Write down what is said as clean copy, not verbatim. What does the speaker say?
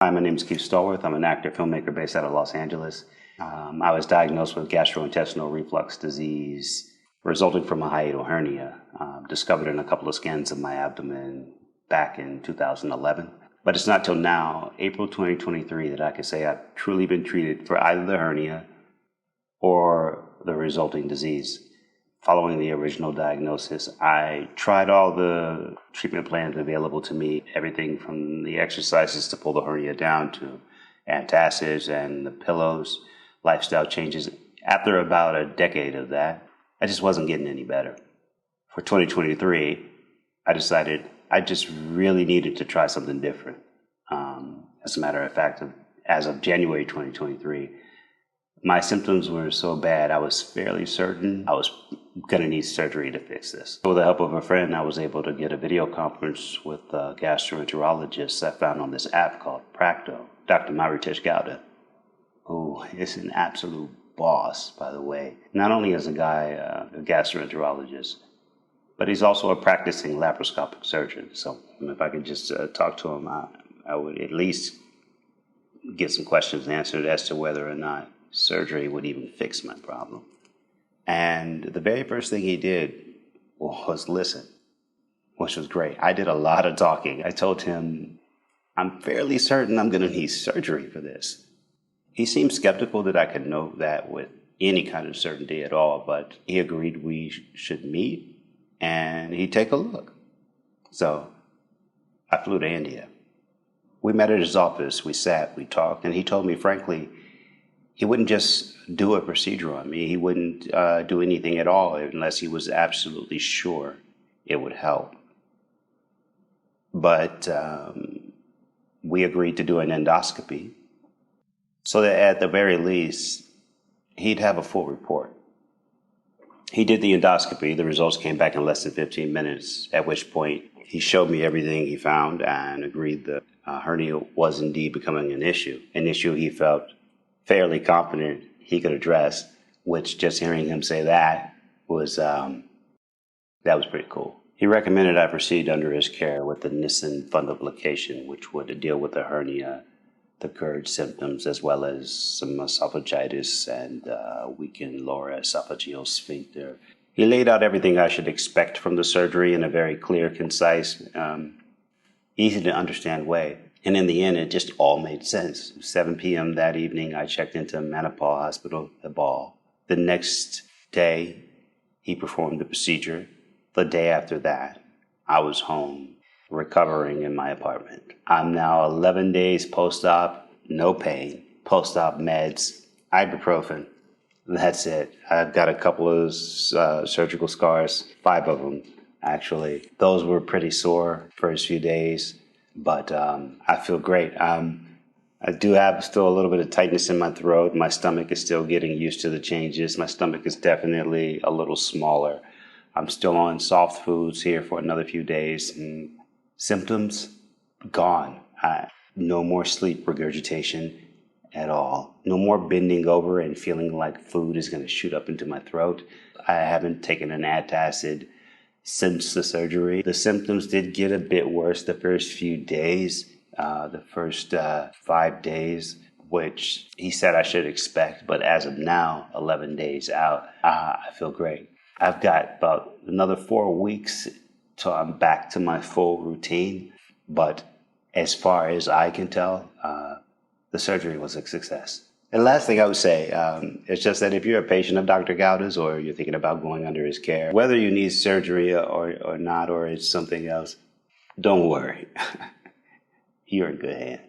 Hi, my name is Keith Stallworth. I'm an actor, filmmaker based out of Los Angeles. I was diagnosed with gastrointestinal reflux disease resulting from a hiatal hernia, discovered in a couple of scans of my abdomen back in 2011. But it's not till now, April 2023, that I can say I've truly been treated for either the hernia or the resulting disease. Following the original diagnosis, I tried all the treatment plans available to me, everything from the exercises to pull the hernia down to antacids and the pillows, lifestyle changes. After about a decade of that, I just wasn't getting any better. For 2023, I decided I just really needed to try something different. As a matter of fact, as of January 2023, my symptoms were so bad, I was fairly certain I was going to need surgery to fix this. With the help of a friend, I was able to get a video conference with a gastroenterologist I found on this app called Practo, Dr Maruthesh Gowda, who is an absolute boss, by the way. Not only is a guy a gastroenterologist, but he's also a practicing laparoscopic surgeon. So if I could just talk to him, I would at least get some questions answered as to whether or not surgery would even fix my problem. And the very first thing he did was listen, which was great. I did a lot of talking. I told him, I'm fairly certain I'm going to need surgery for this. He seemed skeptical that I could know that with any kind of certainty at all, but he agreed we should meet and he'd take a look. So I flew to India. We met at his office, we sat, we talked, and he told me, frankly, he wouldn't just do a procedure on me. He wouldn't do anything at all unless he was absolutely sure it would help. But we agreed to do an endoscopy so that at the very least, he'd have a full report. He did the endoscopy. The results came back in less than 15 minutes, at which point he showed me everything he found and agreed that hernia was indeed becoming an issue he felt fairly confident he could address, which just hearing him say that was pretty cool. He recommended I proceed under his care with the Nissen fundoplication, which would deal with the hernia, the GERD symptoms, as well as some esophagitis and weakened lower esophageal sphincter. He laid out everything I should expect from the surgery in a very clear, concise, easy to understand way. And in the end, it just all made sense. 7 p.m. that evening, I checked into Manipal Hospital, the Ball. The next day, he performed the procedure. The day after that, I was home, recovering in my apartment. I'm now 11 days post-op, no pain, post-op meds, ibuprofen. That's it. I've got a couple of surgical scars, 5 of them, actually. Those were pretty sore first few days. But I feel great. I do have still a little bit of tightness in my throat. My stomach is still getting used to the changes. My stomach is definitely a little smaller. I'm still on soft foods here for another few days. And symptoms gone. No more sleep regurgitation at all. No more bending over and feeling like food is going to shoot up into my throat. I haven't taken an antacid since the surgery. The symptoms did get a bit worse the first few days, the first 5 days, which he said I should expect. But as of now, 11 days out, I feel great. I've got about another 4 weeks till I'm back to my full routine. But as far as I can tell, the surgery was a success. And last thing I would say is just that if you're a patient of Dr. Gowda's or you're thinking about going under his care, whether you need surgery or not, or it's something else, don't worry. You're in good hands.